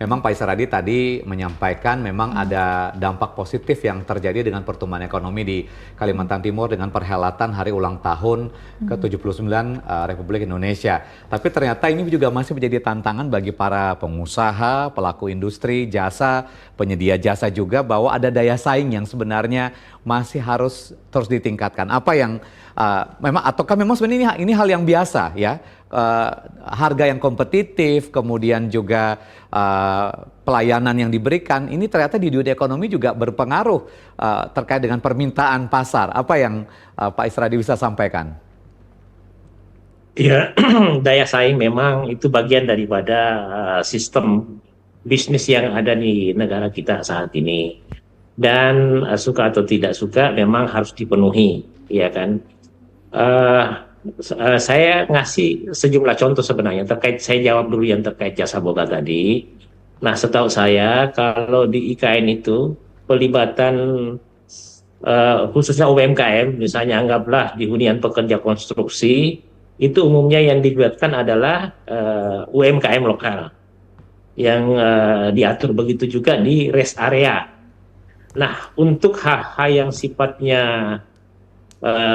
memang Pak Isradi tadi menyampaikan memang ada dampak positif yang terjadi dengan pertumbuhan ekonomi di Kalimantan Timur dengan perhelatan hari ulang tahun ke-79 Republik Indonesia. Tapi ternyata ini juga masih menjadi tantangan bagi para pengusaha, pelaku industri, jasa, penyedia jasa juga, bahwa ada daya saing yang sebenarnya masih harus terus ditingkatkan. Apa yang memang, ataukah memang sebenarnya ini hal yang biasa ya? Harga yang kompetitif, kemudian juga pelayanan yang diberikan, ini ternyata di dunia ekonomi juga berpengaruh terkait dengan permintaan pasar. Apa yang Pak Isradi bisa sampaikan? Ya, daya saing memang itu bagian daripada sistem bisnis yang ada di negara kita saat ini. Dan suka atau tidak suka memang harus dipenuhi, ya kan? Eh, saya ngasih sejumlah contoh sebenarnya terkait, saya jawab dulu yang terkait jasa boga tadi. Nah, setahu saya kalau di IKN itu pelibatan khususnya UMKM, misalnya anggaplah di hunian pekerja konstruksi, itu umumnya yang dilibatkan adalah UMKM lokal yang diatur begitu juga di rest area. Nah, untuk hal-hal yang sifatnya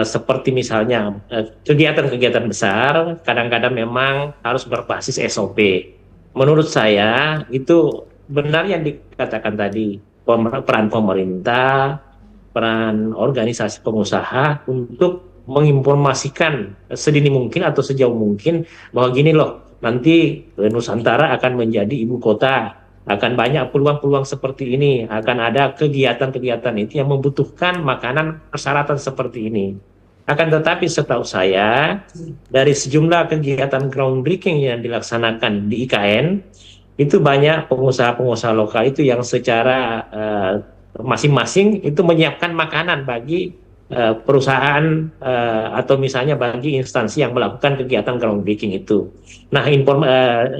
seperti misalnya kegiatan-kegiatan besar, kadang-kadang memang harus berbasis SOP. Menurut saya itu benar yang dikatakan tadi, peran pemerintah, peran organisasi pengusaha untuk menginformasikan sedini mungkin atau sejauh mungkin bahwa gini loh, nanti Nusantara akan menjadi ibu kota, akan banyak peluang-peluang seperti ini, akan ada kegiatan-kegiatan itu yang membutuhkan makanan persyaratan seperti ini. Akan tetapi setahu saya, dari sejumlah kegiatan groundbreaking yang dilaksanakan di IKN, itu banyak pengusaha-pengusaha lokal itu yang secara masing-masing itu menyiapkan makanan bagi perusahaan atau misalnya bagi instansi yang melakukan kegiatan groundbreaking itu. Nah,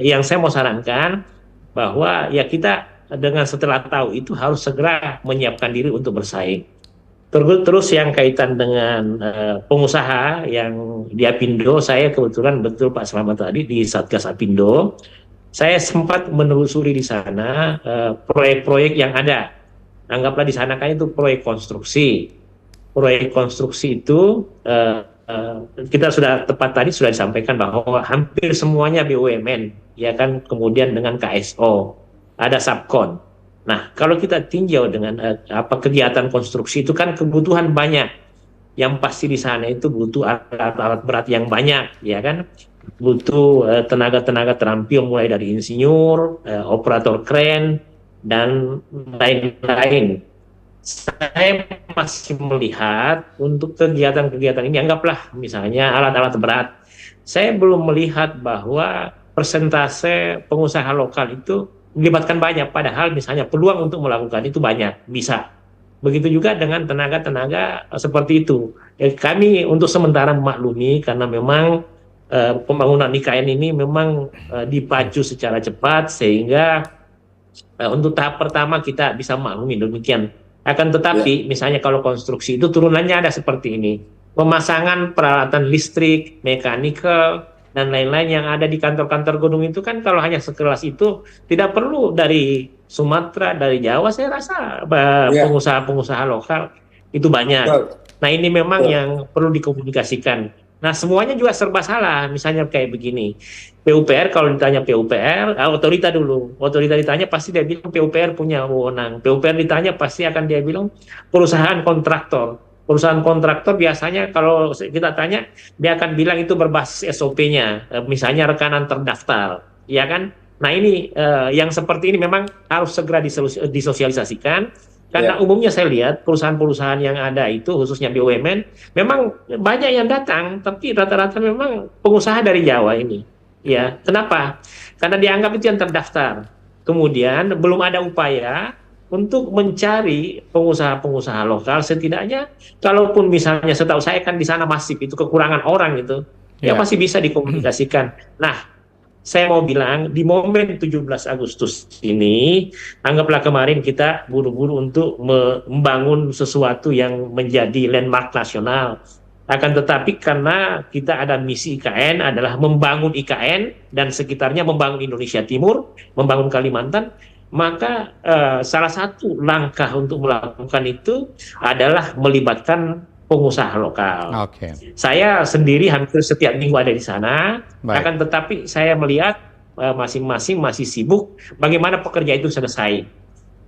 yang saya mau sarankan, bahwa ya kita dengan setelah tahu itu harus segera menyiapkan diri untuk bersaing. Terus yang kaitan dengan pengusaha yang di Apindo, saya kebetulan betul Pak Slamet tadi di Satgas Apindo, saya sempat menelusuri di sana proyek-proyek yang ada. Anggaplah di sana kan itu proyek konstruksi. Proyek konstruksi itu kita sudah tepat tadi sudah disampaikan bahwa hampir semuanya BUMN, ya kan, kemudian dengan KSO, ada subkon. Nah, kalau kita tinjau dengan kegiatan konstruksi itu kan kebutuhan banyak. Yang pasti di sana itu butuh alat-alat berat yang banyak, ya kan? Butuh tenaga-tenaga terampil mulai dari insinyur, operator kren, dan lain-lain. Saya masih melihat untuk kegiatan-kegiatan ini, anggaplah misalnya alat-alat berat, saya belum melihat bahwa persentase pengusaha lokal itu melibatkan banyak, padahal misalnya peluang untuk melakukan itu banyak, bisa. Begitu juga dengan tenaga-tenaga seperti itu. Kami untuk sementara memaklumi karena memang pembangunan IKN ini memang dipacu secara cepat, sehingga untuk tahap pertama kita bisa maklumi demikian. Akan tetapi, misalnya kalau konstruksi itu turunannya ada seperti ini. Pemasangan peralatan listrik, mekanikal, dan lain-lain yang ada di kantor-kantor gedung itu kan kalau hanya sekelas itu tidak perlu dari Sumatera, dari Jawa, saya rasa pengusaha-pengusaha lokal itu banyak. Nah, ini memang yang perlu dikomunikasikan. Nah, semuanya juga serba salah. Misalnya kayak begini, PUPR kalau ditanya PUPR, otorita dulu. Otorita ditanya pasti dia bilang PUPR punya wewenang. PUPR ditanya pasti akan dia bilang perusahaan kontraktor. Perusahaan kontraktor biasanya kalau kita tanya, dia akan bilang itu berbasis SOP-nya. Misalnya rekanan terdaftar, ya kan? Nah, ini yang seperti ini memang harus segera disosialisasikan. Karena umumnya saya lihat perusahaan-perusahaan yang ada itu, khususnya BUMN, memang banyak yang datang, tapi rata-rata memang pengusaha dari Jawa ini. Ya, kenapa? Karena dianggap itu yang terdaftar. Kemudian belum ada upaya untuk mencari pengusaha-pengusaha lokal, setidaknya kalaupun misalnya setahu saya kan di sana masif itu kekurangan orang itu, ya pasti bisa dikomunikasikan. Nah, saya mau bilang di momen 17 Agustus ini, anggaplah kemarin kita buru-buru untuk membangun sesuatu yang menjadi landmark nasional, Akan tetapi karena kita ada misi IKN adalah membangun IKN dan sekitarnya, membangun Indonesia Timur, membangun Kalimantan, maka salah satu langkah untuk melakukan itu adalah melibatkan pengusaha lokal. Oke. Saya sendiri hampir setiap minggu ada di sana, Baik. akan tetapi saya melihat masing-masing masih sibuk bagaimana pekerja itu selesai.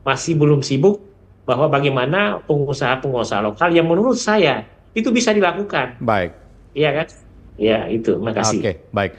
Masih belum sibuk bahwa bagaimana pengusaha-pengusaha lokal yang menurut saya itu bisa dilakukan. Baik. Iya kan? Ya, itu. Makasih. Oke, baik.